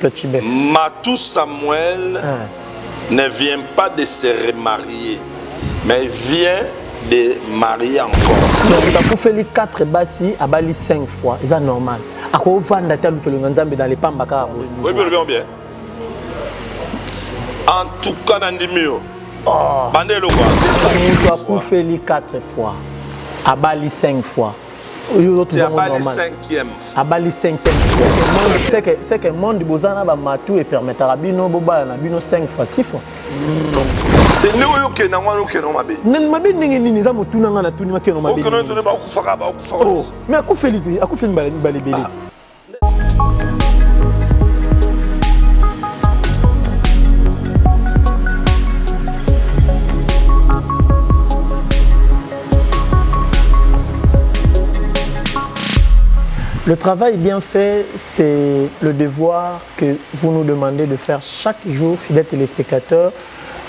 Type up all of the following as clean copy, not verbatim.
apôtre Tchibé. Matou Samuel ne vient pas de se remarier, mais vient de marier encore. Donc, il a fait 4 bassi, à bali 5 fois. C'est normal. À quoi vous vendez tel que le Nzambe dans les Pambaka? Oui, bien. En tout cas, dans les mieux. Bandé le quoi? Il a fait 4 fois, à bali 5 fois. C'est à bali 5e. À bali 5e fois. C'est que le monde de Bozana va matou et permettre à Bino Boba na Bino 5 fois, 6 fois. C'est nous qui nous mabe. Non, mabe n'engeni za mutu nanga na tuni makeno mabe. Okono tone ba kufaka ba kufa. Oh, mais akufeli bali beliti. Le travail bien fait, c'est le devoir que vous nous demandez de faire chaque jour, fidèles téléspectateurs.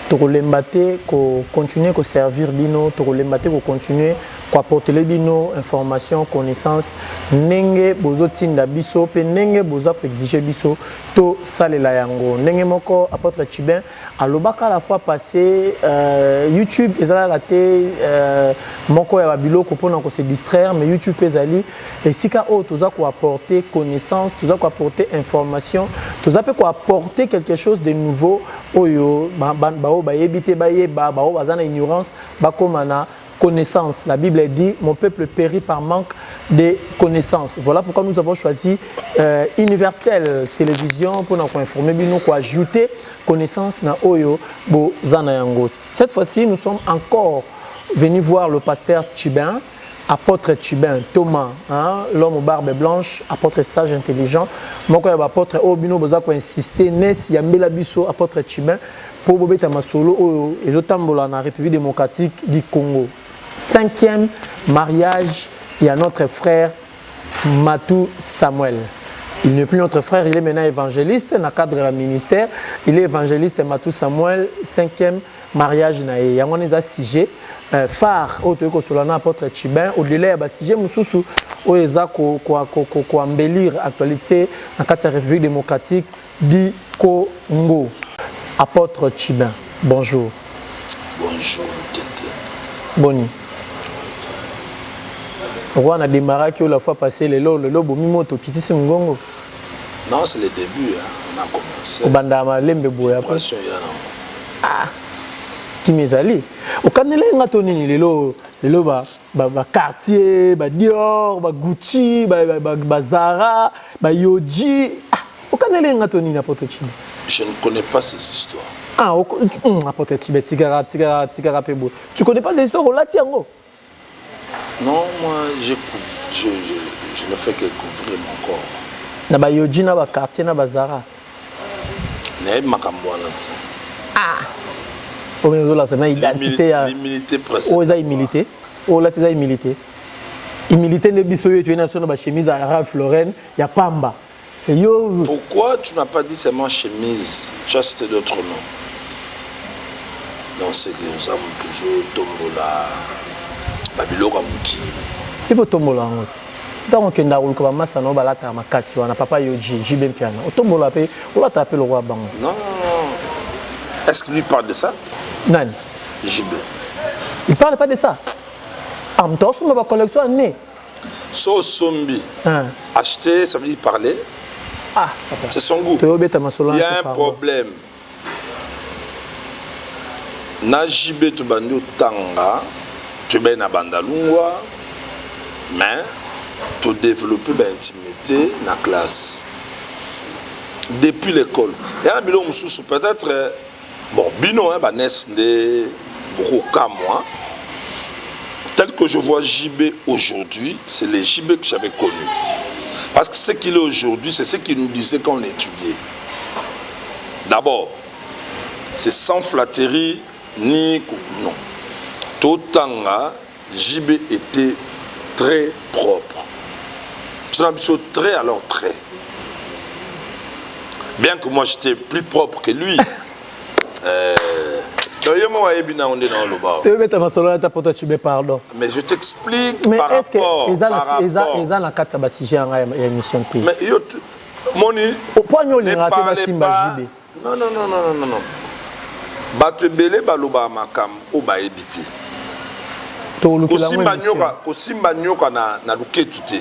Torolembate, qu'on continue à servir bino, torolembate, qu'on continue à apporter les bino, informations, connaissances, nenge bozo tinda biso, pe nenge bozo exiger biso, to sale la yango. Nenge moko apôtre Tchibin, à l'obaka la fois passé, YouTube, ils ont raté, moko ya babilo, qu'on se distraire, mais YouTube ezali, et si ka o, tous ko apporter connaissances, tous ko apporter information, tous ko apporter quelque chose de nouveau, oyo, ignorance, connaissance. La Bible dit, mon peuple périt par manque de connaissances. Voilà pourquoi nous avons choisi Universel Télévision pour nous informer, pour ajouter connaissance na oyo bo zanayango. Cette fois-ci, nous sommes encore venus voir le pasteur Tchibin, apôtre Tchibin, Thomas, hein, l'homme aux barbes blanches, apôtre sage intelligent. Moi, quand apôtre Obino Boza ko insister, Nes Yambela Biso, apôtre Tchibin, pour Bobeta Masolo, et Zotambola na République démocratique du Congo. 5e mariage, il y a notre frère Matou Samuel. Il n'est plus notre frère, il est maintenant évangéliste dans le cadre du ministère. Il est évangéliste Matou Samuel, 5e mariage. Il y a un sujet phare au apôtre Tchibin. Au-delà de sujet, Moussoussou, où il y a embellir l'actualité dans la République démocratique du Congo. Apôtre Tchibin, bonjour. Bonjour, Tété. Boni. On a démarré que la fois passée, le lobo mimoto qui tisse Ngongo. Non, c'est le début. Hein. On a commencé. Au bandama lembe boya. Ah. Qui m'ezali. Au canela ngatoni le ba quartier, ba Dior, ba Gucci, ba Zara, ba Yoji. Au canela ngatoni n'importe qui. Je ne connais pas ces histoires. Ah, apôtre Tchibé, Tigara Pebo. Tu connais pas ces histoires au Latiango? Non, moi, je ne fais que couvrir mon corps. Naba Yoji, naba quartier, naba Zara. Ah. Oh, mais là, c'est une identité. L'humilité précédente. Oh, ça humilité. Oh, là, c'est humilité. Humilité, les bisous, tu es dans une chemise à Ralph Lauren, il y a Pamba. Yo. Pourquoi tu n'as pas dit seulement chemise? Tu as cité d'autres noms. Donc c'est que nous avons toujours Tombola, Babilo Kamuki. Il faut Tombola. Donc on a eu comme masse no balata makasi wana papa Yoji Jibem Piano. Tombola pe on va taper le roi Bango. Non. Est-ce qu'il lui parle de ça? Non. Jibem. Il parle pas de ça. Ah, mais toi aussi ma collection est née. So Sombi. Acheter, ça veut dire parler. Ah, c'est son goût. Il y a un problème. Najibe tu bandu tanga, tu ben na bandalungwa, mais tu développer l'intimité dans la classe. Depuis l'école. Il y a un bilon sous peut-être bon bino hein banes de beaucoup qu'à moi. Tel que je vois JB aujourd'hui, c'est les JB que j'avais connus. Parce que ce qu'il est aujourd'hui, c'est ce qu'il nous disait quand on étudiait. D'abord, c'est sans flatterie ni... Non. Tout temps là, JB était très propre. C'est une ambition très, alors très. Bien que moi, j'étais plus propre que lui. Mais je t'explique par rapport. Mais est-ce que ils ont la carte à sujet en émission? Mais Moni. Au point où on a raté Simba Jibé. Non. Bato belé baloba makam o ba ebiti. Ko simba nyoka na luketu te.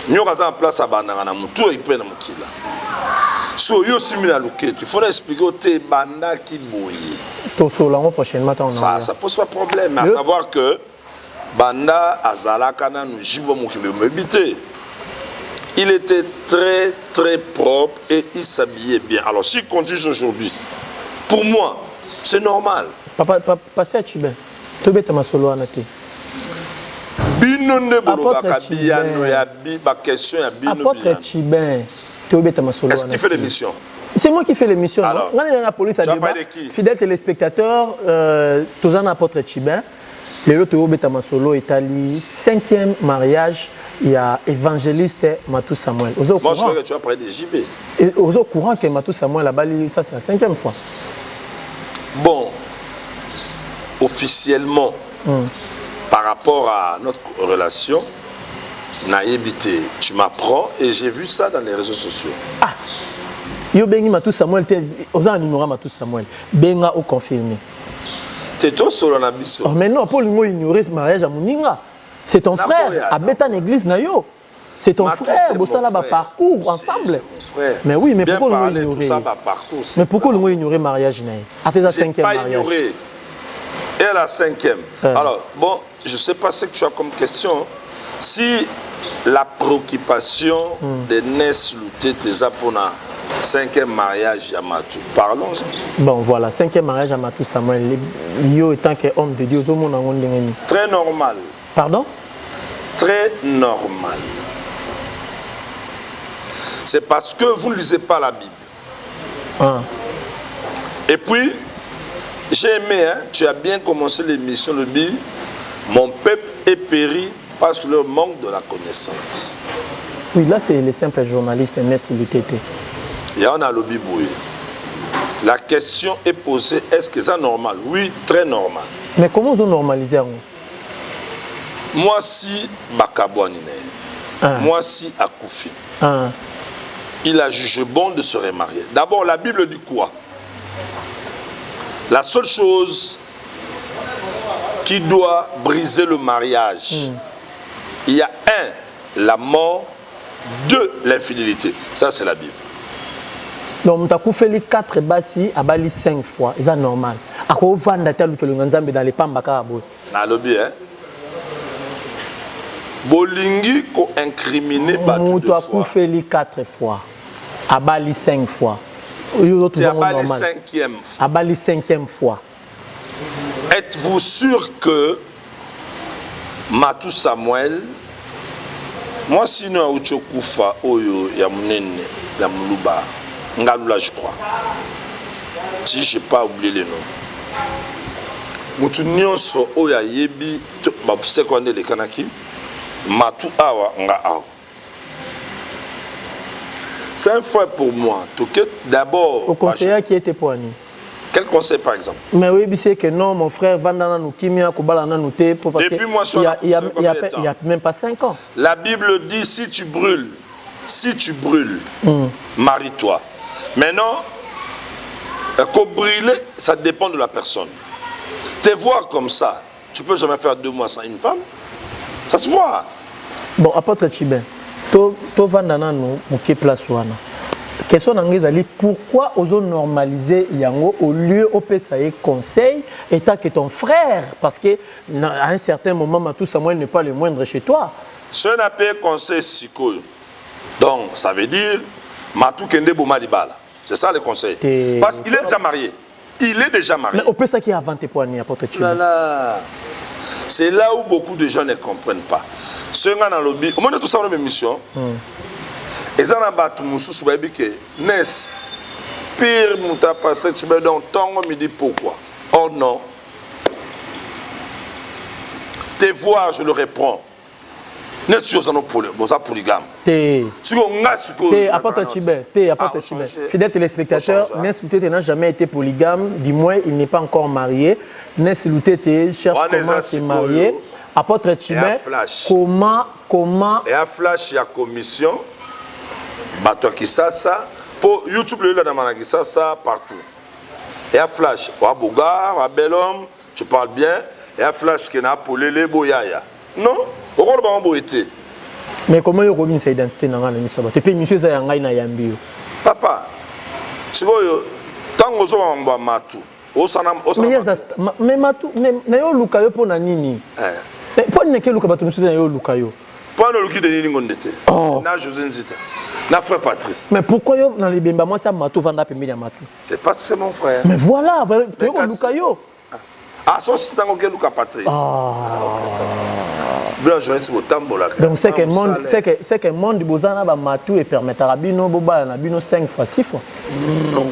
Nyoka za en place abandanga na mutu e pe na mukila. So yo simila luketu, il faut expliquer au te banda ki boye. To so la prochainement ça pose pas problème, à savoir que banda azalaka na nu jibo mukimbe mebité. Il était très très propre et il s'habillait bien. Alors s'il continue aujourd'hui, pour moi, c'est normal. Pasteur Chibin, tu es ma solo anate. Binonde boloba kabiyano ya ba question ya bino. Apôtre Chibin, tu es ma solo. Est-ce qu'il fait l'émission? C'est moi qui fais l'émission. Alors, on est dans la police à débat. Fidèles téléspectateurs, tous en apôtre Chibin. Le Théo Betama Solo Italie, 5e mariage. Il y a évangéliste Matou Samuel. Moi, je crois que tu vas parler des JB. Et au courant que Matou Samuel là-bas, ça c'est la 5e fois. Bon, officiellement, par rapport à notre relation, naïbité, tu m'apprends et j'ai vu ça dans les réseaux sociaux. Ah, yo bengi Matou Samuel, aux animaux Matou Samuel, benga ou confirmé. C'est toi solo na biso. Oh mais non, pour ignorer ce mariage à Mouninga. C'est ton frère, à Bétan Église Nayo. C'est ton frère, Bossala va parcours ensemble. C'est mon frère. Mais oui, mais pourquoi nous ignorer? Mais pourquoi nous ignorer le mariage Nayo? À tes 5e mariage. Pas ignoré. Et la 5e. Alors, bon, je ne sais pas ce que tu as comme question. Si la préoccupation de Nes Louté tes pour 5e mariage Yamatou, parlons-en. Bon, voilà, 5e mariage Yamatou Samuel. Yo étant qu'homme de Dieu, très normal. Pardon? Très normal. C'est parce que vous ne lisez pas la Bible. Ah. Et puis, j'ai aimé, hein, tu as bien commencé l'émission, le Bible. Mon peuple est péri parce que le manque de la connaissance. Oui, là, c'est les simples journalistes, merci l'UTT. Il y en a le Bible. La question est posée, est-ce que c'est normal? Oui, très normal. Mais comment vous normalisez? Moi, si Bakabouanine, moi, si Akoufi, il a jugé bon de se remarier. D'abord, la Bible dit quoi? La seule chose qui doit briser le mariage, il y a la mort, 2, l'infidélité. Ça, c'est la Bible. Donc, tu as fait 4 bassi, à bali 5 fois. C'est normal. À quoi vous vendez que le Nzambe dans les Pambaka? Dans le bien, hein? Bolingi ko incriminer battu 2 fois. Tu as fait 4 fois. À bali 5 fois. Tu as bali 5e fois. À bali 5e fois. Êtes-vous sûr que Matou Samuel, moi sinon Uchokufa Oyo Yamunene Yamuluba Ngalula, je crois. Si je n'ai pas oublié les noms. Moutounion so Oya Yebi Babse Kwande le Kanaki Matou Awa Nga Awa. C'est un fois pour moi. D'abord. Au conseiller qui était pour Annie. Quel conseil par exemple? Mais oui, c'est que non, mon frère Vandana nous Kimia Kobalana nous té. Depuis moi, il y a même pas 5 ans. La Bible dit si tu brûles, marie-toi. Maintenant, qu'au brûler, ça dépend de la personne. Te voir comme ça, tu peux jamais faire 2 mois sans une femme. Ça se voit. Bon, apôtre Chibin, to Vandana nous qui place ouana. Question d'Angezali, pourquoi osons normaliser Yango au lieu au PSAE conseil étant que ton frère? Parce qu'à un certain moment, Matou Samuel n'est pas le moindre chez toi. Ce n'a pas conseil psycho. Donc, ça veut dire Matou Kende Boumalibala. C'est ça le conseil. Parce qu'il est déjà marié. Il est déjà marié. Mais au PSAE qui a inventé pour Annie, apôtre Chibin. C'est là où beaucoup de gens ne comprennent pas. Ce gars dans le lobby, au moment de tout ça, on a une mission. Et ça n'a pas tout le monde sous que Nes, pire mouta passé, tu me donnes tant on me dit pourquoi. Oh non. Tes voix, je le reprends. Net sur ça, polygame. Apôtre Chibin, fidèle téléspectateur, Nes Louté n'a jamais été polygame, du moins il n'est pas encore marié. Nes Louté cherche comment se marier. Apôtre Chibin, comment comment et à flash ya commission bato qui ça pour YouTube le là na ça partout et à flash wa bogar wa bel homme tu parles bien et à flash que na polele boyaya non au rôle ba boité mais comment yo komi sa identité na ngana miso ba te pe monsieur za ngai na yambi papa sikoyo tango zo ba matu osana mais matu mais yo luka yo pona nini mais pona ne ke luka bato miso na yo luka yo pona luki de nini ngondete na José Nzita na frère Patrice mais pourquoi yo na libemba moi ça matu vanda pe mia matu c'est parce que c'est mon frère mais voilà yo luka yo ah so c'est tango ke luka Patrice bien journaliste botambola donc c'est que monde bozana ba matu et permettra bino boba na bino 5 fois 6 fois non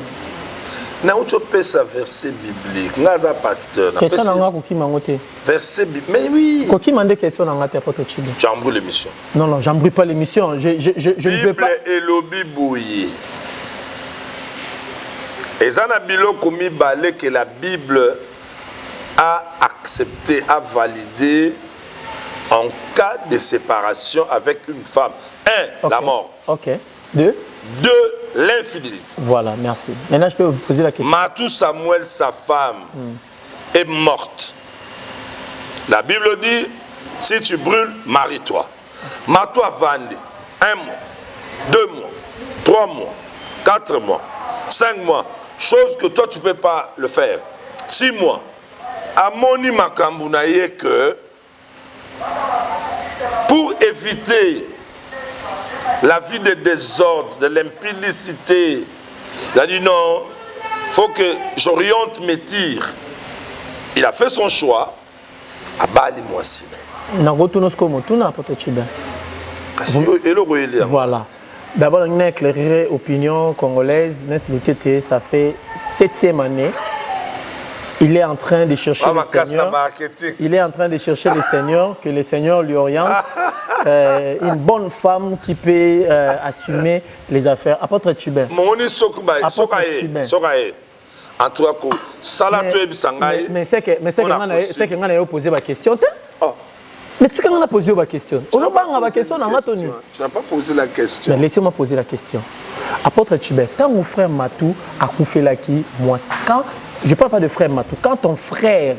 na ucho pesa verset biblique ngaza pasteur na pesa nanga ko kimangote verset biblique mais oui ko kimande question nanga te poto chido j'embrouille l'émission non j'embrouille pas l'émission je ne veux pas et lobi bouilli ezana biloko mibale que la Bible a accepté a validé en cas de séparation avec une femme. 1. La mort. Ok. 2. L'infidélité. Voilà, merci. Maintenant, je peux vous poser la question. Matou Samuel, sa femme, est morte. La Bible dit, si tu brûles, marie-toi. Matou a vendu 1 mois, 2 mois, 3 mois, 4 mois, 5 mois. Chose que toi, tu ne peux pas le faire. 6 mois. Amoni Makambounaye que pour éviter la vie de désordre, de l'impudicité, il a dit non, il faut que j'oriente mes tirs. Il a fait son choix à Bali Moissine. Voilà. D'abord, on a éclairé l'opinion congolaise. Ça fait 7e année. Il est en train de chercher le Seigneur. Il est en train de chercher le Seigneur, que le Seigneur lui oriente une bonne femme qui peut assumer les affaires. Apôtre Tchubin. En tout cas, mais c'est que on a posé ma question. Mais tu as posé ma question. Tu n'as pas posé la question. Laissez-moi poser la question. Apôtre Tchubin, quand mon frère Matou a couffé là qui moi quand je ne parle pas de frère Matou. Quand ton frère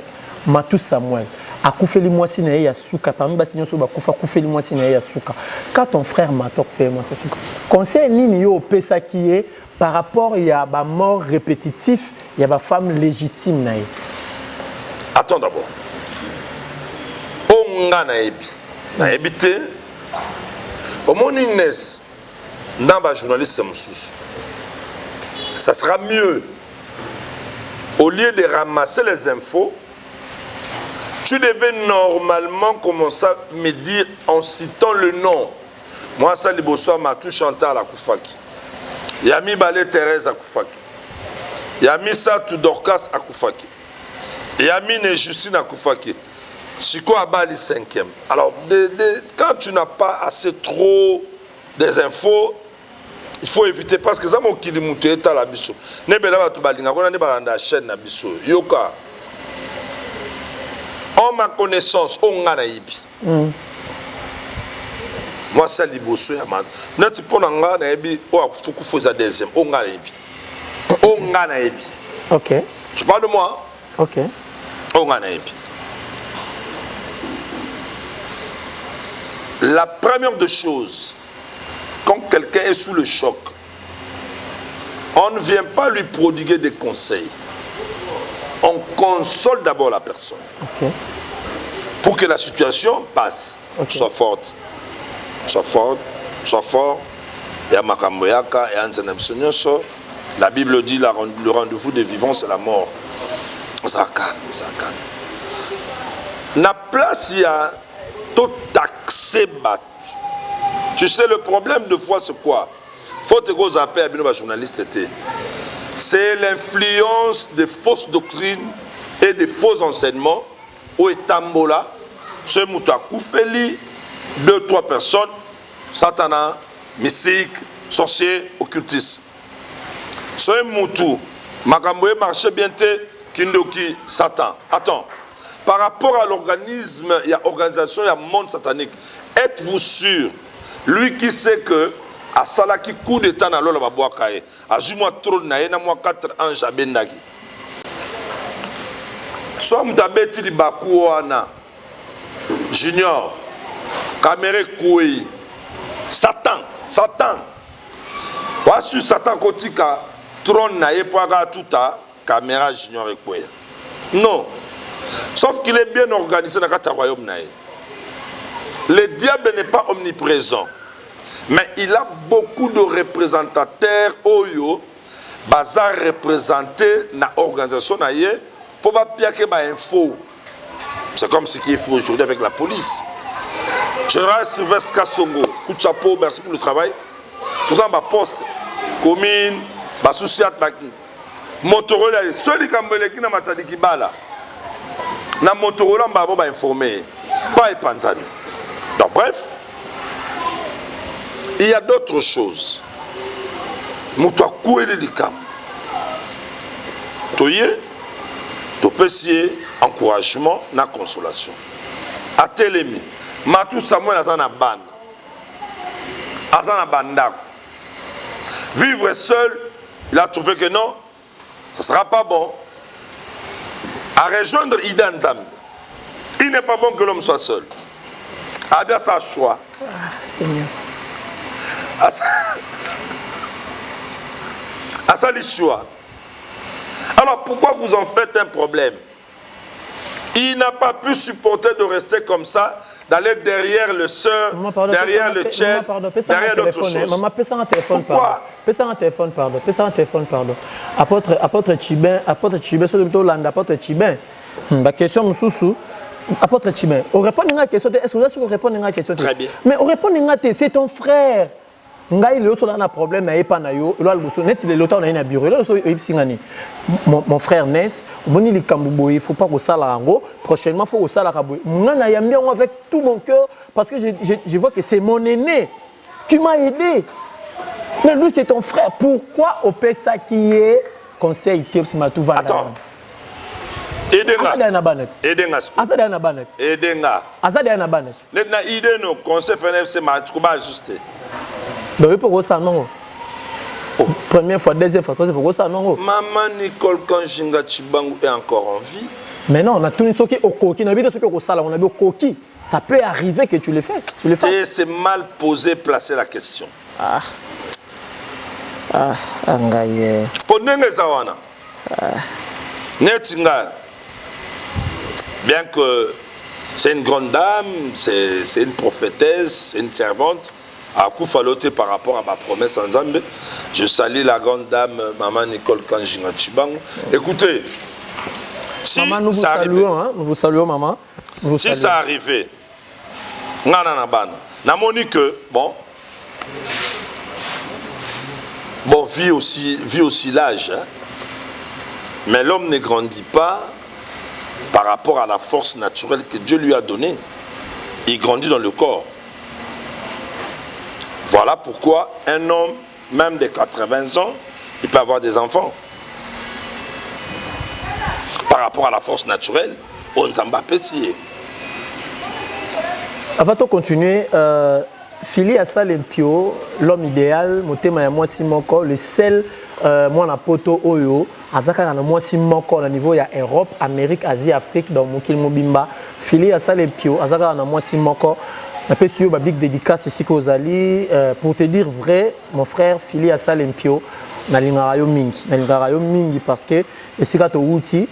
Matou Samuel a couffé les mois siné ya souka, parmi les signes sur a couffé les mois siné ya souka. Quand ton frère Matou fait les mois souka. Conseil ni au pesa qui est par rapport il y a ba mort répétitif, il y a ba femme légitime naïe. Attends d'abord. Onga na ebité. Au mon Inès dans ba journaliste msous. Ça sera mieux. Au lieu de ramasser les infos, tu devais normalement commencer à me dire en citant le nom. Moi, ça, les Bossois m'a tout chanté à la Koufaki. Yami Balé Thérèse à Koufaki. Yami Satou Dorcas à Koufaki. Yami Nejustine à Koufaki. Siko Abali 5e. Alors, quand tu n'as pas assez trop des infos, il faut éviter parce que ça m'a dit que tu as la biso. Nebela va tu balinga kona ne balanda chaîne na biso. Yoka. En ma connaissance, on a naïbi. Moi ça liboso ya man. Nati pona nga naïbi o akufuku foza deuxième. On a naïbi. On a naïbi. OK. Tu parles de moi? OK. On a naïbi. La première des choses, quand quelqu'un est sous le choc, on ne vient pas lui prodiguer des conseils. On console d'abord la personne. Okay. Pour que la situation passe. Okay. Sois forte. Sois forte. Sois fort. La Bible dit le rendez-vous des vivants, c'est la mort. Ça calme, ça calme. La place, il y a tout accès battu. Tu sais, le problème de foi, c'est quoi? Faut te go zapper à nos journalistes. C'est l'influence des fausses doctrines et des faux enseignements au Tambola. Ce Moutakou Feli, 2-3 personnes, Satana, mystique, sorcier, occultiste. Ce Moutou, Makamboé marché bien Kindoki, Satan. Attends. par rapport à l'organisme, il y a organisation, il y a monde satanique. Êtes-vous sûr, lui qui sait que à Salaki coup d'état na lola baboakaye, à moi trop naé na moi 4 ans jabendaki. Soit m'tabeti di bakuana Junior, Kamere Koué, Satan. Wasu Satan kotika trône naé poaga tuta caméra Junior et Koué. Non. Sauf qu'il est bien organisé dans le royaume naé. Le diable n'est pas omniprésent. Mais il a beaucoup de représentateurs Oyo, bazar représenté dans l'organisation naé pour pas piquer ba info. C'est comme ce qu'il faut aujourd'hui avec la police. Général Sylvestre Kassongo, coup de chapeau, merci pour le travail. Tout ça, ma poste, commune, ma société, Motorola, celui qui a matadi qui bala. Na Motorola, on va informer. Pas Epanzani. Donc, bref, il y a d'autres choses. Moutoua koué de camp. Toye, to pesier, encouragement, na consolation. A Télémi, Matou Samuel attend na ban. Azana bandak. Vivre seul, il a trouvé que non, ça ne sera pas bon. À rejoindre Ida Nzambe, il n'est pas bon que l'homme soit seul. A bien sa choix. Ah, Seigneur. À ça les choix. Alors pourquoi vous en faites un problème? Il n'a pas pu supporter de rester comme ça, d'aller derrière le sœur, derrière le tchèque, derrière d'autres choses. Maman, pèse un téléphone, pourquoi? Pèse un téléphone, pardon. Apôtre Chibin, c'est plutôt Landa, apôtre Chibin. La question, Moussoussou, apôtre Chibin, on répond à la question, est-ce que vous répondez à la question? Très bien. Mais on répond à la question, c'est ton frère. Ngai le autre un problème na epa na yo lo albuso net le lota na bureau là so ebisingani mon frère Ness boni likambubo il faut pas que ça la ngo prochainement faut que ça la kaboy ngana yambi avec tout mon cœur parce que je vois que c'est mon aîné qui m'a aidé mais lui c'est ton frère pourquoi au pesa qui est conseil tips matu vanda attends Edenga na banet Edenga azada na banet Edenga azada na banet net na idée no conseil FNFC ma trouba ajusté. Donc, il faut ça, non? Première fois, deuxième fois, troisième fois, ça, non? Maman Nicole Kanjinga Chibangu est encore en vie. Mais non, on a tout ce qui est au coquille. On a vu ce qui est au salon, on a vu au coquille. Ça peut arriver que tu le fais. C'est mal posé, placer la question. Angaye. Pondenge Zawana. Netinga. Bien que c'est une grande dame, c'est une prophétesse, c'est une servante. À coup falloté par rapport à ma promesse en Zambie, je salue la grande dame Maman Nicole Kanjinga Chibang. Écoutez, si maman, nous vous ça saluons, arrivait, hein, nous vous saluons, maman. Nous si ça arrivait, n'a que bon, vit aussi l'âge, hein, mais l'homme ne grandit pas par rapport à la force naturelle que Dieu lui a donnée. Il grandit dans le corps. Voilà pourquoi un homme, même de 80 ans, il peut avoir des enfants. Par rapport à la force naturelle, on s'en va pécier. Avant de continuer, Fili Assalempio, l'homme idéal, Motema ya mwasi moko, le seul mwana poto oyo, azaka na mwasi moko na niveau ya Europe, Amérique, Asie, Afrique, dans Mokil Mobimba. Fili Assalempio, azaka na mwasi moko. Je suis un big dédicace ici aux Ali. Pour te dire vrai, mon frère Fili Assalempio, nalingarayo mingi parce que ici quand outil,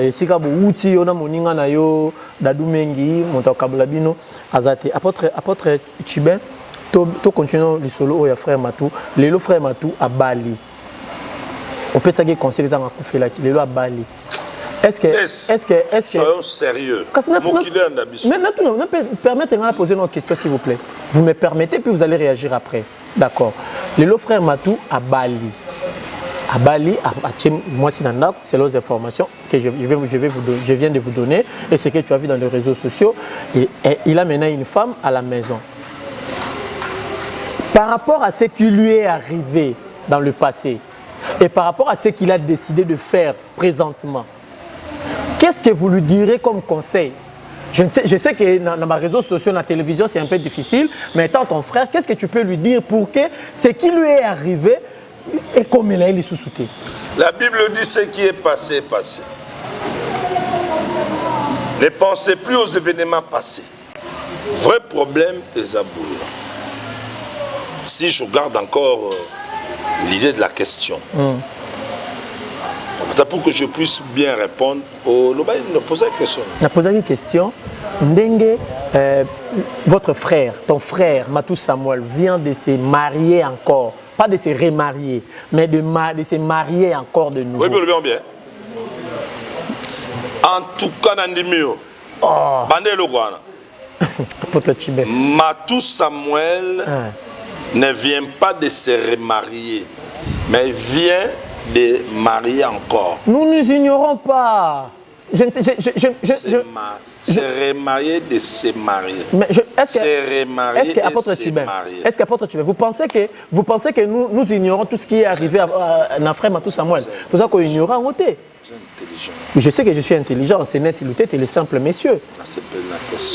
ici quand outil on a moninga na yo dadu mengi, monta kabulabino azate. Apôtre Chibin, to continue le solo oya frère Matou, lelo frère Matou à Bali. On peut s'agir conseiller dans la koufela qui lelo à Bali. Est-ce que soyons sérieux. Maintenant, permettez-moi de poser une question, s'il vous plaît. Vous me permettez, puis vous allez réagir après. D'accord. Le frère Matou à Bali. À Bali, moi, c'est les informations que je viens de vous donner et ce que tu as vu dans les réseaux sociaux. Et il a mené une femme à la maison. Par rapport à ce qui lui est arrivé dans le passé et par rapport à ce qu'il a décidé de faire présentement, Qu'est-ce que vous lui direz comme conseil? Je sais que dans ma réseaux sociaux, dans la télévision, c'est un peu difficile, mais étant ton frère, qu'est-ce que tu peux lui dire pour que ce qui lui est arrivé et comme il a eu sous-souté? La Bible dit ce qui est passé est passé. Ne pensez plus aux événements passés. Vrai problème des abouilles. Si je garde encore l'idée de la question, pour que je puisse bien répondre, on a posé la question. On a posé une question. Ndenge, votre frère, ton frère, Matou Samuel, vient de se marier encore. Pas de se remarier, mais de se marier encore de nouveau. Oui, bien, bien. En tout cas, Nandimio, Bandelo Guana. Matou Samuel ne vient pas de se remarier, mais vient de marier encore. Nous ne nous ignorons pas. Se remarier de se marier. Est-ce qu'apôtre Tibé, vous pensez que nous ignorons tout ce qui est arrivé à notre frère Matou Samuel? Tout ça qu'on ignore en côté. Je sais que je suis intelligent, c'est net s'il était les simples messieurs.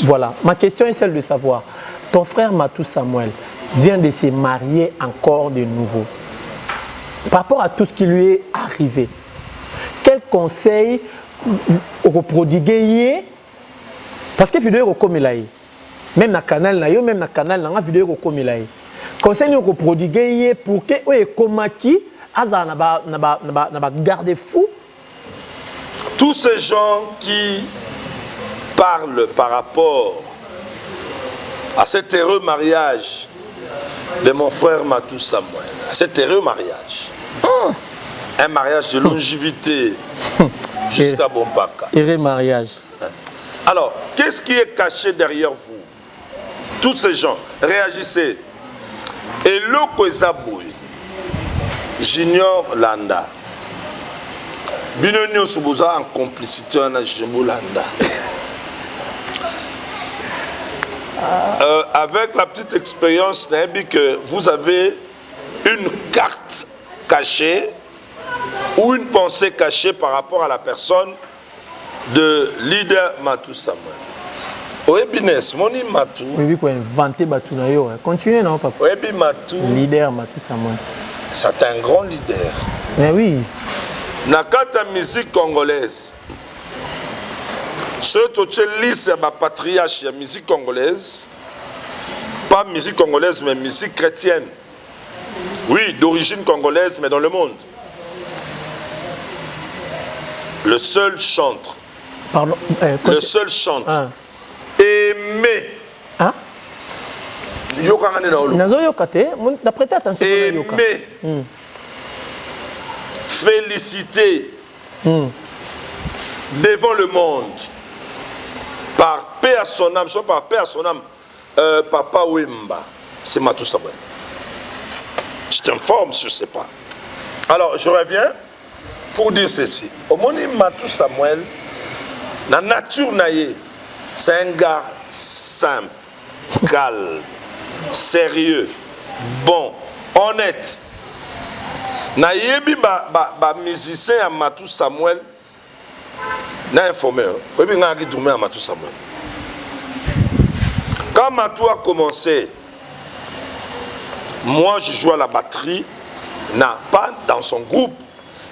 Voilà, ma question est celle de savoir, ton frère Matou Samuel vient de se marier encore de nouveau. Par rapport à tout ce qui lui est arrivé, quel conseil vous prodiguez? Parce que vidéo est comme il a même dans le canal, même dans le canal, la vidéo est comme il a conseil vous prodiguez pour que vous comaki na garde fou. Tous ces gens qui parlent par rapport à cet heureux mariage de mon frère Matou Samuel, à cet heureux mariage, un mariage de longévité jusqu'à Bompaka. Heureux mariage. Alors, qu'est-ce qui est caché derrière vous? Tous ces gens, réagissez. Et l'Oko Zaboui, Junior Landa, Binonio Souboza en complicité avec Jumbo Landa. Avec la petite expérience, que vous avez une carte cachée ou une pensée cachée par rapport à la personne de leader Matou Samuel. Oebines, moni Matou. Oui, pour inventer Matou na yo. Continuez non papa. Oebi Matou. Leader Matou Samuel. C'est un grand leader. Mais oui. Nakata musique congolaise. Ce c'est la patriarche de la musique congolaise. Pas musique congolaise, mais musique chrétienne. Oui, d'origine congolaise, mais dans le monde. Le seul chantre. Pardon. Le seul chantre. Aimé. Hein? D'après attention. Aimé. Félicité. Devant le monde. Par paix à son âme. Soit par paix à son âme. Papa Wemba. C'est Matou Samuel. Je t'informe, je ne sais pas. Alors, je reviens pour dire ceci. Au moment où Matou Samuel, la nature naïe, c'est un gars simple, calme, sérieux, bon, honnête. Naïebi ba musicien à Matou Samuel, n'a informé. Oui, n'a qui tourné à Matou Samuel. Quand Matou a commencé, moi je jouais à la batterie, pas dans son groupe,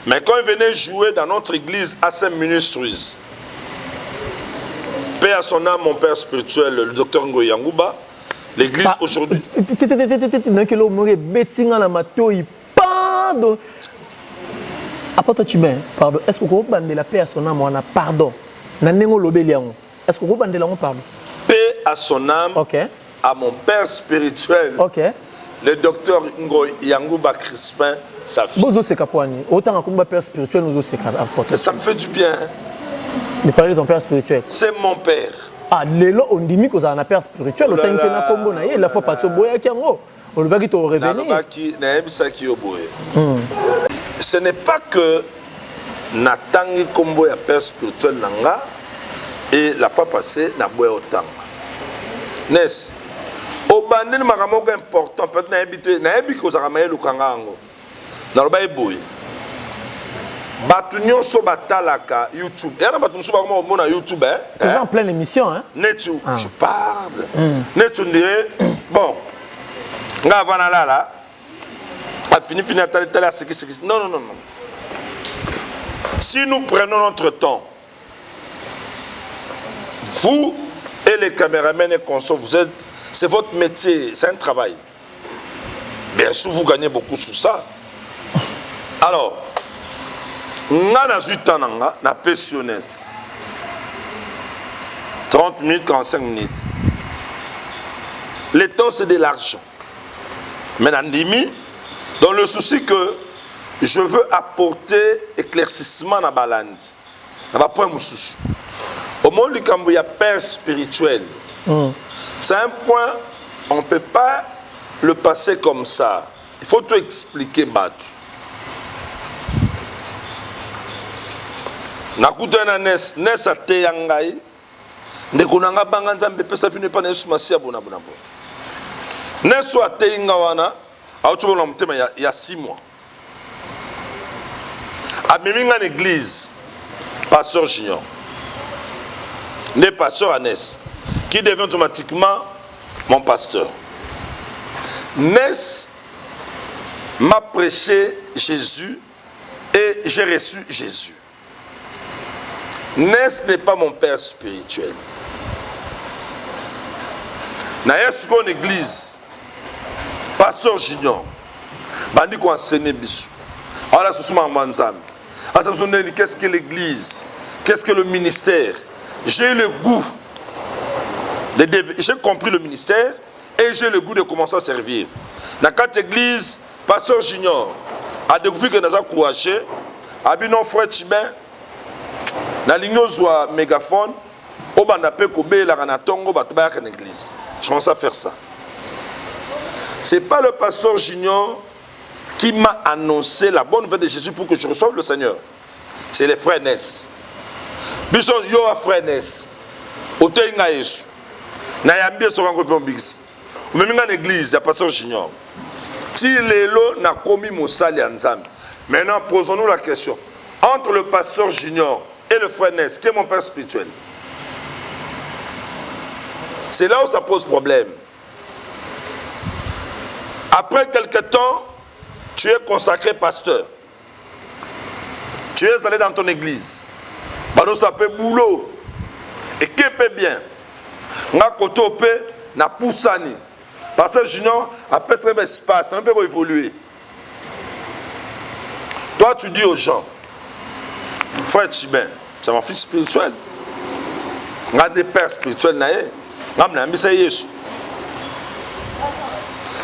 mais quand il venait jouer dans notre église à Saint-Ministries, paix à son âme, mon père spirituel, le docteur Ngoyangouba, l'église aujourd'hui. Apôtre Tibé, pardon, est-ce que vous avez la paix à son âme, on a pardon? Est-ce que vous avez la pardon? Paix à son âme, okay. À mon père spirituel, okay. Le docteur Ngoyangouba Crispin, sa fille. Autant que mon père spirituel, nous aussi. Ça me fait du bien. De parler de ton père spirituel. C'est mon père. Ah, Lélo, on dit que vous avez un père spirituel, autant que na Congo na la fois passé au boya kiango. On va te revenir. Ce n'est pas que Natangi Kombo ya père spirituel nanga et la fois passée na boya otanga. N'est-ce? Au bandel makamoko important peut-être na habité na habité ko za kamaye lukanga ngo. Na ba eboy. Natangi Kombo ya père spirituel nanga et la fois passée na boya otanga. N'est-ce? Au bandel makamoko important peut-être na habité na habité ko za kamaye lukanga ngo. Na ba eboy. Natangi Kombo ya père spirituel nanga et la fois passée na boya otanga. N'est-ce? Batu nyonso batalaka YouTube. Et on a batu nyonso bakoma YouTube hein. En pleine émission hein. Netu, je parle. Netu ndiye bon. Nga vana là. A fini à telle à ce qui. Non. Si nous prenons notre temps, vous et les caméramans et consorts, c'est votre métier, c'est un travail. Bien sûr, vous gagnez beaucoup sur ça. Alors, nga na zutananga na pensionnaire. 30 minutes, 45 minutes. Le temps, c'est de l'argent. Mais Nandimi, dans le souci que je veux apporter éclaircissement à Balandi, à point Moussous. Au moins, il y a père spirituel. C'est un point, on ne peut pas le passer comme ça. Il faut tout expliquer, Batu. Nakutana nes a teyangai. Nekunanga banganzambe pesa fine pa nesu masia bona. Nesu a teyinga wana. Aotubola mutema ya 6 mois. Ameminga l'église, pasteur Junior, né pasteur Anès, qui devient automatiquement mon pasteur. Ness m'a prêché Jésus et j'ai reçu Jésus. Ness n'est pas mon père spirituel. Naïs qu'on église, pasteur Junior, bandi qu'on enseigne bisou. Alors ce sont manzam. Qu'est-ce que l'église? Qu'est-ce que le ministère? J'ai le goût. J'ai compris le ministère et j'ai le goût de commencer à servir. Dans cette église, pasteur Junior a découvert que nous avons couragé. Abinon frère Chibin, na ligno zwa mégaphone, au banapé kobe la ranatongo batba en église. Je commence à faire ça. C'est pas le pasteur Junior qui m'a annoncé la bonne nouvelle de Jésus pour que je reçoive le Seigneur. C'est les frères Ness. Bison yo a frère Ness. Ote nga Yesu. Na yambie so kango pombix. Même dans l'église, il y a pasteur Junior. Si lelo na komi mosali nzambe. Maintenant posons-nous la question. Entre le pasteur Junior et le frère Ness, qui est mon père spirituel? C'est là où ça pose problème. Après quelque temps, tu es consacré pasteur. Tu es allé dans ton église. Bano ça peut boulot. Et qui peut bien? Nga koto peut na poussani. Parce que Junior après ça espace, un peu évoluer. Toi tu dis aux gens, frère Chibin, c'est mon fils spirituel. Nga des pères spirituels naé. Nga mna Yesu.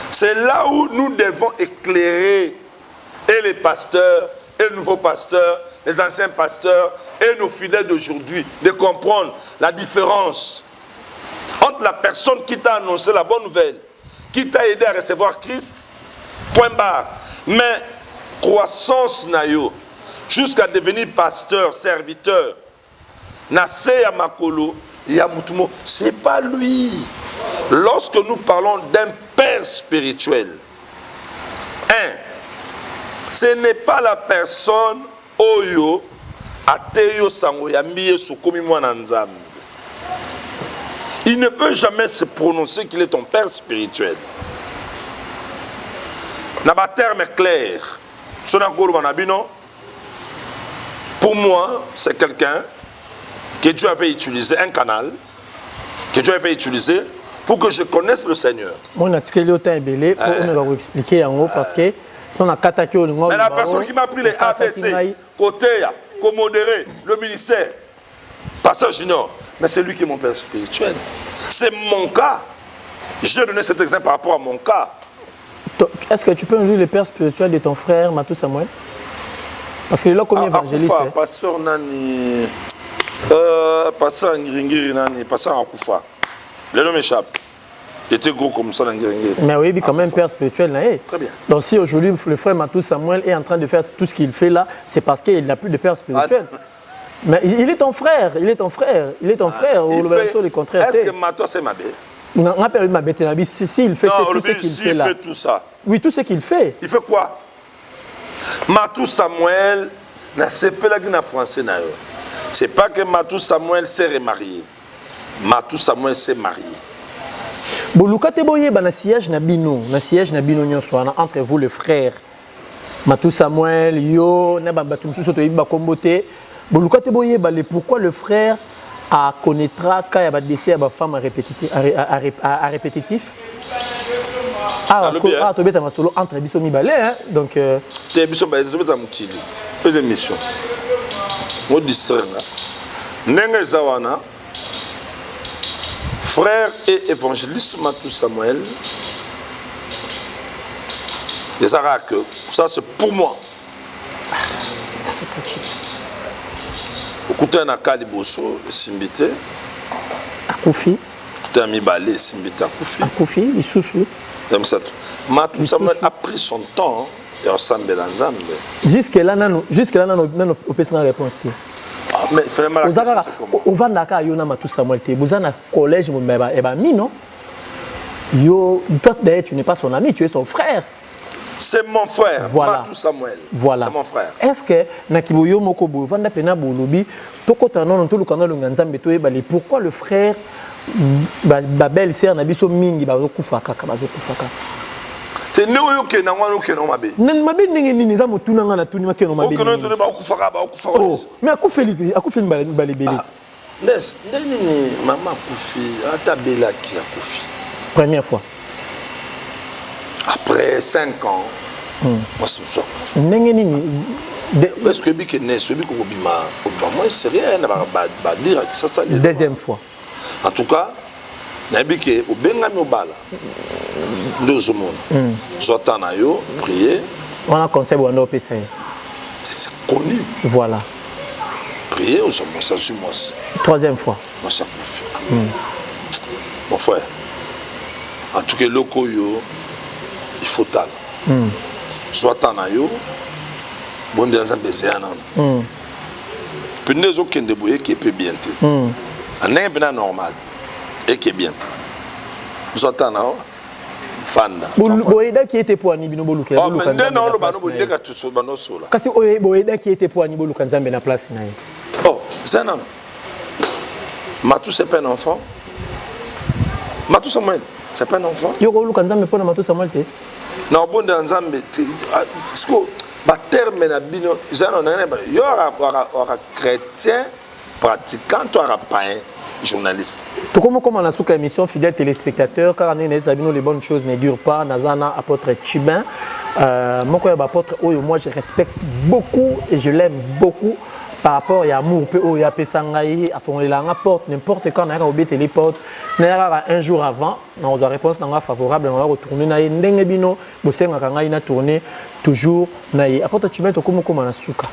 C'est là où nous devons éclairer et les pasteurs, et les nouveaux pasteurs, les anciens pasteurs, et nos fidèles d'aujourd'hui, de comprendre la différence entre la personne qui t'a annoncé la bonne nouvelle, qui t'a aidé à recevoir Christ, point barre, mais croissance nayo, jusqu'à devenir pasteur, serviteur, Nassé ya makolo, ya mutumo, c'est pas lui. Lorsque nous parlons d'un père spirituel, ce n'est pas la personne oyo ateyo sango yambiye sukomi mwana nzambe. Il ne peut jamais se prononcer qu'il est ton père spirituel. N'a pas terme clair. Pour moi, c'est quelqu'un que Dieu avait utilisé, un canal que Dieu avait utilisé pour que je connaisse le Seigneur. Moi, je vais vous expliquer en haut parce que mais la personne qui m'a pris les ABC, côté, comme modéré, le ministère, pasteur Junior, mais c'est lui qui est mon père spirituel. C'est mon cas. J'ai donné cet exemple par rapport à mon cas. Est-ce que tu peux nous dire le père spirituel de ton frère Matou Samuel? Parce qu'il est là comme évangéliste. Pasteur Nani, pasteur Ngiri Nani, pasteur Akoufa. Le nom m'échappe. Il était gros comme ça dans Ngiri. Mais oui, il est quand même père spirituel. Là, très bien. Donc si aujourd'hui le frère Matou Samuel est en train de faire tout ce qu'il fait là, c'est parce qu'il n'a plus de père spirituel. Mais il est ton frère, il est ton frère, il est ton frère. Est-ce que Matou c'est ma bête? On appelle ma bête. S'il fait tout ce qu'il fait là. Il fait tout ça. Oui, tout ce qu'il fait. Il fait quoi? Matou Samuel na sepelaki na français na yo. C'est pas que Matou Samuel s'est remarié. Matou Samuel s'est marié. Boluka te boye ba na siège na bino nyonso entre vous les frères. Matou Samuel yo na ba batum so to yiba kombote. Boluka te boye ba le pourquoi le frère a connaîtra quand ya ba décès ya ba femme à répétitif. Ah to beta masolo entre biso mibale hein donc te biso ba to beta mukili. Deuxième mission. Mo distraire. Nenga zawana frère et évangéliste Matou Samuel, les Araques, ça c'est pour moi. Écoutez un Akaliboso, Simbite. Akoufi. Écoutez un Mibale, Simbite Akoufi. Akoufi, Issoussou. Matou Samuel a pris son temps et ensemble l'ensemble. Jusque-là, non, on peut se réponse. Mais finalement, on va dans le Matou Samuel, vous êtes dans le collège, non? Yo, toi d'ailleurs, tu n'es pas son ami, tu es son frère. C'est mon frère, voilà. Matou Samuel. Voilà. C'est mon frère. Est-ce que Nakiboyo Mokobo, Vanda Pena Bolobi, Tokotanon, Tolukano Nganzambe, pourquoi le frère, Babel, Ser Nabiso Mingi, Bazokufaka, Bazokufaka? C'est nous qui n'avons pas mabe. Nan mabe ningi ni zamu tunanga na tuni make no mabe. Okono to ba okufaka ba okufaka. Oh, mais akufeli balibelite. Laisse, nini maman akufi, ata belaki akufi. Première fois. Après 5 ans, moi c'est ça. Ningi nini est-ce que biki ne celui ko bima, moi c'est rien ba dire que ça deuxième fois. En tout cas, nabiki obengami obala. Deux hommes. J'entends yo prier. On a conseil pour nous passer. C'est connu. Voilà. Prier aux hommes, ça suit moi. Troisième fois. Moi ça confie. Mon frère. En tout cas, loko yo, il faut tal. J'entends yo. Bon dans un baiser anan. Puis nous aucun débrouiller qui peut bien te. Un bien normal et qui est bien te. J'entends yo. Fanda. Boyeda qui était pour Anibino Boluka. Oh, mais non, le bano bodeka tout so bano sola. Kasi Boyeda qui était pour Anibino Boluka Nzambe na place na. Oh, c'est un homme. Matou c'est pas un enfant. Matou Samuel, c'est pas un enfant. Yo ko Boluka Nzambe pour Matou Samuel te. Non, bon de Nzambe est-ce que ba terme na bino, zano na ba yo aura chrétien pratiquant ou aura païen journaliste. Tout comme on a sous émission fidèle téléspectateur car on est sabino les bonnes choses ne durent pas nazana apôtre Chibin mon quoi apôtre oyo moi je respecte beaucoup et je l'aime beaucoup par rapport à amour pe oyo ya pesangai a fond la porte n'importe quand na obé téléporte na un jour avant na aux réponse na favorable on va retourner na ndenge bino bosenga kanga ina tourner toujours na apôtre Chibin to comme na suka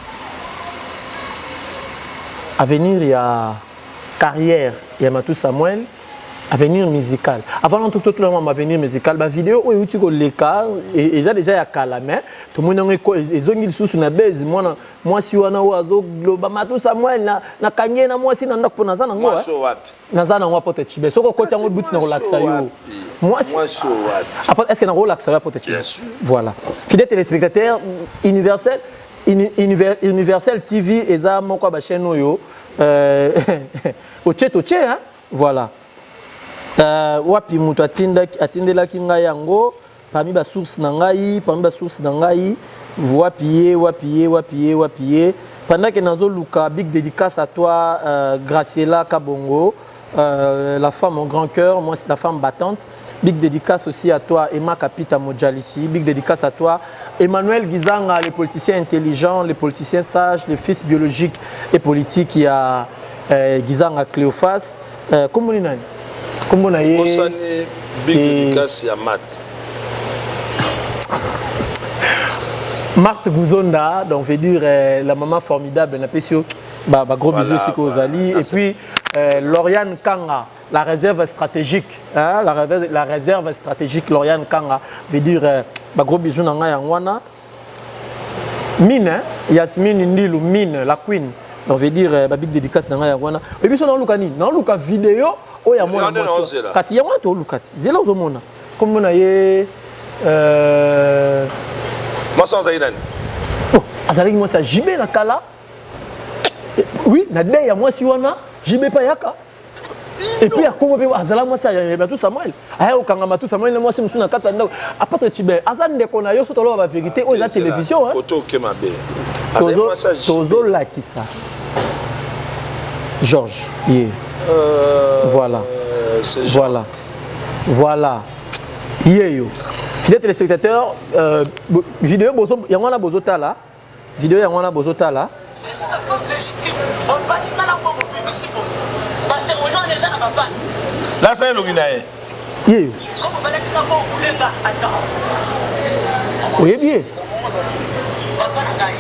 avenir il y a carrière il y a Matou Samuel avenir musical avant tout le monde avenir musical ba vidéo où tu go leka et déjà il y a Kalamé tout le monde ils ont mis sous na base moi si wana wazo globa Matou Samuel na kanye na moi si na ndako na zana ngwa na zana ngwa pote Chibé soko koti ngo but na relaxa yo moi so wapi est-ce que na relaxa yo pote Chibé voilà fidèle téléspectateur universel Universel TV et ça mon quoi ba chaîne yo oche hein voilà wapi mutu atindela kinga yango parmi ba source na ngai wapi pendant que nazo luka big dédicace à toi Graciela Kabongo la femme au grand cœur moi c'est la femme battante. Big dédicace aussi à toi, Emma Kapita Modjalici. Big dédicace à toi, Emmanuel Gizanga, les politiciens intelligents, les politiciens sages, les fils biologiques et politiques. Il y a Gizanga Cléophas. Comment on est? Comment on est? Big dédicace à Matt. Marthe Gouzonda, donc veut dire la maman formidable, gros bisous aussi aux Ali. Et puis Lauriane Kanga. La réserve stratégique, hein, la réserve stratégique, Lauriane Kanga, veut dire gros bisous nanga yangwana. Mine, Yasmine Ndilou, Mine, la queen, donc veut dire big dédicace nanga yangwana. Et puis on a une vidéo, oh y'a moi. Kasi y'a moi to lukati, zela uzomona. Comme on a moi sans Aïdan. bon azalaki moi ça JB na kala oui na dé ya moi si wana JB pa yaka et puis comment peut azala moi ça ya Matou Samuel aya okanga Matou Samuel moi c'est musu na kata ndako apatre Tibé azande kona yo so tolo ba vérité o la télévision hein koto ke mabe tozo la kisa Georges voilà voilà yeyo fidèles téléspectateurs vidéo bozo yangwana bozota là vidéo yangwana bozota là c'est ta femme légitime on va dire na bongo bimisi bongo parce que on est déjà na baba là ça est loginae yeyo comment va dire que bon kulenga attends oui bien papa na ngai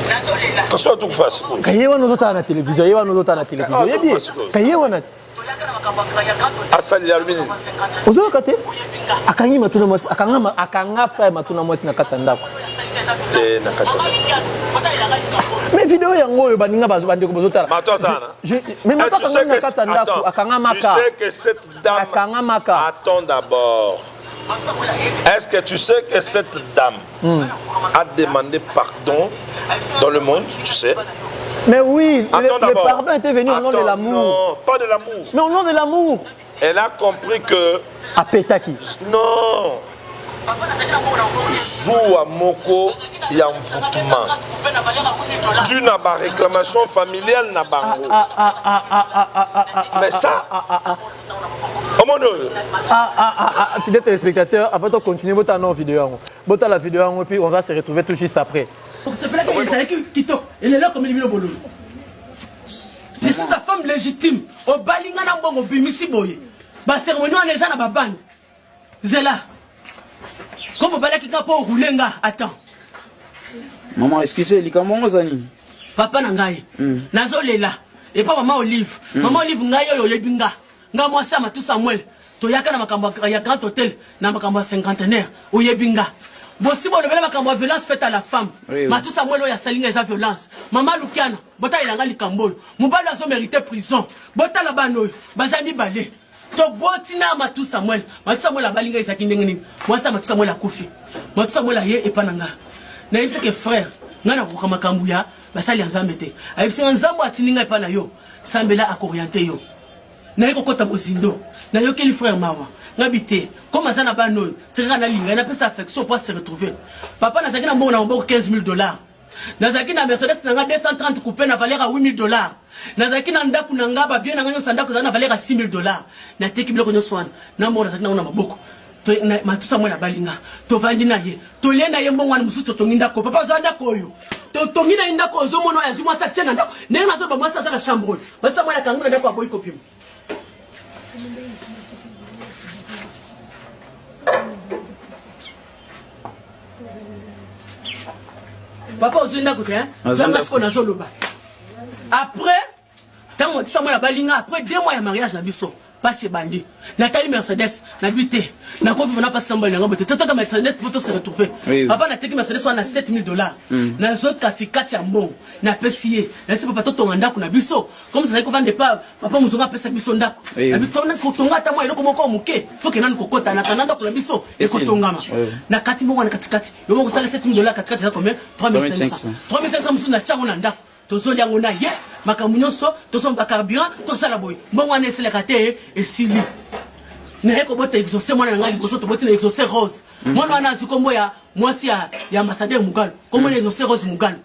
nazolela kaso tu fasi kayewa nozota na télévision yewa nozota na télévision oui bien kayewa na asali ya lubini ozo kate akangi matuna mwasi akanga frère matuna mwasi na kata ndako te na kata mais vidéo yango yo baninga bazobande ko bozotala mato sana mais mato na kata ndako akanga maka tu sais que cette dame akanga maka attends d'abord est-ce que tu sais que cette dame a demandé pardon dans le monde tu sais. Mais oui, le pardon était venu au nom de l'amour. Non, pas de l'amour. Mais au nom de l'amour. Elle a compris que... À Petaki. Non. Zoua Moko Yamfutuma. Tu n'as pas réclamation familiale, n'a pas. Mais ça... Fidèles téléspectateurs, avant de continuer, votre vidéo. Votre la vidéo, et puis on va se retrouver tout juste après. Je suis ta femme légitime. Au balinga na bongo bimisi boye. Ba cérémonie on est na ba bande. Zela. Comme balaki ka po roulenga attends. Maman, excusez, likambo zani. Papa na ngai. Nazolela. Et pas maman Olive. Maman Olive ngai yo yebinga. Nga moi ça Matou Samuel. To yaka na makambo ya grand hôtel na makambo cinquantenaire. O yebinga. Bon, si vous avez la violence faite à la femme, Matou Samuel a saligné sa violence. Maman Lukiana, Bota il a gagné Camboy. Moubala a mérité prison. Bota la banoy, Bazani Balé. To Botina Matou Samuel a balinga Isaki Nengeni. Moi, ça Matou Samuel a koufi. Matou Samuel a yé et pananga. Na il fait que frère, Nana Kukama Kambuya, Basali Anzamete. A fait un zambo à Tininga et Panayo, Sambela a Corianté yo. Na yoko kota Bozindo, na yo quel frère Mawa. N'habité, comme ça n'a pas nous, c'est rien à ligne, on a plus d'affection pour se retrouver. Papa n'a pas bon, on a bon $15 000. Nazaki na Mercedes n'a 230 coupés na valeur à $8 000. Nazaki na ndaku na ngaba bien na nganyo sandaku na valeur à $6 000. Na teki bilo konyo swan, na mo nazaki na una maboko. To matusa mwana balinga, to vandi na ye, to lenda ye mbongwa mususu to tonginda ko. Papa zanda koyo. To tongina inda ko zo mono ya zuma sa tshena ndako. Nenga zo ba mwasa za chambre. Batsa mwana kanguna ndako aboy kopimo. Papa aux yeux après, tant que ça m'a balinga après 2 mois de mariage na biso, pas c'est bandi. Nathalie Mercedes, na buté, na ko vivre na passe dans balinga boté. Tata Mercedes pour se retrouver. Papa na teki Mercedes on a $7 000. Na zot kati ya mbongo, na pesier. Na c'est papa to ndako na biso. Comme ça ko vendre pas, papa muzonga pesa biso ndako. Na bitona ko tonga ta moi eloko moko muke, to ke nan ko kota na kananda ko na biso e ko tongama. Na kati mbongo na kati. Yo moko sala $7 000 kati za combien? 3500. 3500 musu na chango na ndako. Tozoli yango na ye makambo nyonso tosomba carburant tosala boy mbongo wana eseleka te esili na eko bota exaucer mwana ngali boso to botina exaucer rose mwana wana nzikombo ya mwasi ya ambassadeur Mugalu kombo na exaucer rose Mugalu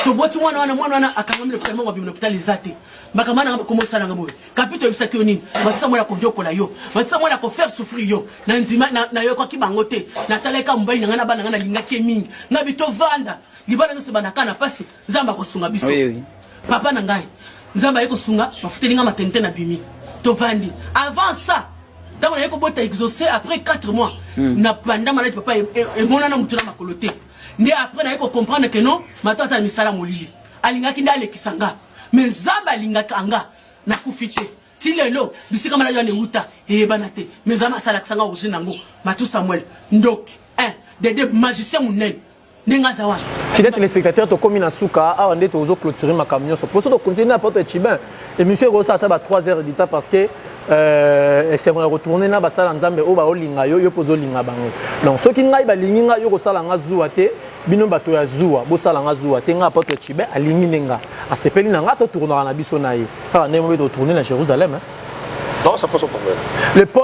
to boti mwana wana akangamile kwa mbongo bimno hospital zate makamana ngaba komo sala ngabo kapito yebisaki onini matisa mwana ko ndokola yo matisa mwana ko faire souffrir yo na ndima na yo kwa kibango te na taleka mbali ngana bana ngana lingaki mingi ngabi to vanda libana nso banakana pasi nzamba ko sunga biso papa na ngai nzamba yeko sunga bafutelinga matente na bimi to vandi avant ça tant on yeko bota exaucer après 4 mois na panda malade papa e mona na mutuna makolote ndi après na yeko comprendre que non matata misala molili alingaki ndale kisanga mais nzamba alingaka anga na kufite ti lelo bisika malade ya neuta e banate mais nzamba sala kisanga ozinango Matou Samuel ndoki des magiciens munene. Fidèles téléspectateurs, tu as na souka, avant de clôturer ma camion. Pour ça, tu continues à porter Chibin. Et monsieur Rosa a 3 heures d'état parce que c'est retourné dans la salle en Zambie, au Baolinga, yo pozo linga bango. Donc, ce qui n'a pas linga, yo Rosa langa zouate, bino bato ya zuwa bosala nga zuwa te nga apôtre Tchibin alingi nenga asepeli na nga to tournera na biso na ye kaka ndenge mobe tourner na Jérusalem hein. Non, ça pose un problème.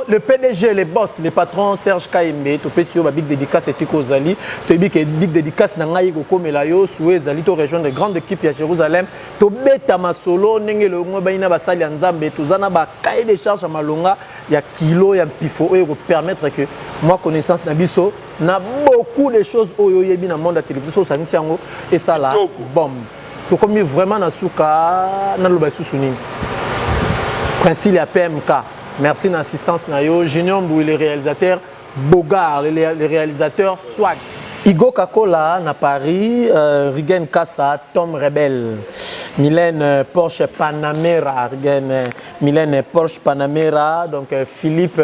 Le PDG, les boss, les patrons, Serge Kaimbe, tu peux sur big dédicace ici qu'aux Ali, tu dis que big dédicace n'a pas comme Elayo, souhait Ali, tu rejoindre de grandes équipes à Jérusalem, tu bêtes à ma solo, n'engel le mot baina basali anzambe, tu zana ba cahier de charge à malonga, il y a kilo, il y a pifo, et pour permettre que moi connaissance nabiso, n'a beaucoup de choses au yoyebi dans le monde de la télévision, ça n'y s'yango, et ça là, bon, tu comme vraiment na souka, na loba sousuni. Principe à PMK. Merci d'assistance Nayo. Junior Mbouy, les réalisateurs. Bogart, les réalisateurs Swag. Igo Kakola, na Paris. Rigen Kassa, Tom Rebel. Mylène Porsche Panamera. Mylène Porsche Panamera. Donc Philippe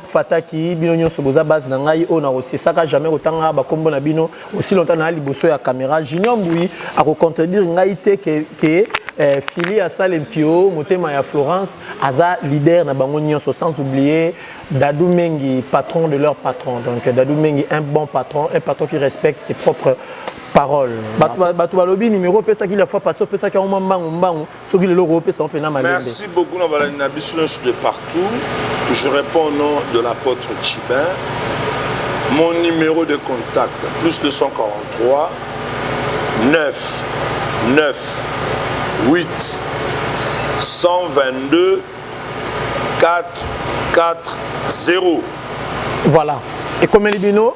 Fataki. Bino Soboza Baz Nangai. On a aussi ça qu'a jamais autant à Bakombo Nabino. Aussi longtemps à Liboso à caméra. Junior Mbouy a contredire Ngaïté que Fili à Salempio, Motema et à Florence, Aza leader na bango nyonso sans oublier Dadou Mengi, patron de leur patron. Donc Dadou Mengi, un bon patron, un patron qui respecte ses propres paroles. Batou Balobi numéro pesa qui la fois passé pesa qui a un mbangu, ce qui le logo pesa on peut na malade. Merci beaucoup na balana biso de partout. Je réponds au nom de l'apôtre Tchibin. Mon numéro de contact plus 243 9 8 122 4 4 0. Voilà. Et comme les bino,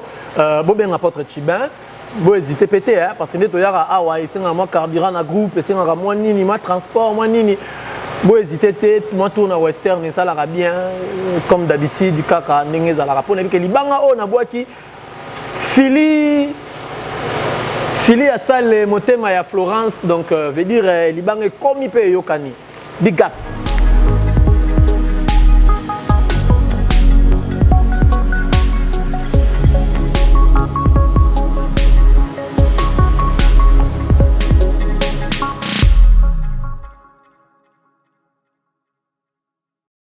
Bobin apôtre Tchibin, vous hésitez péter parce que vous avez un carburant na groupe, c'est un moi nini, ma transport, moi nini. Vous hésitez té, moi tourne à western et ça la bien comme d'habitude du kaka n'engez à la rapport. Que libanga on a bois qui Fili à salle Motema et à Florence, donc veut dire Liban est comme il peut yokani. Big up.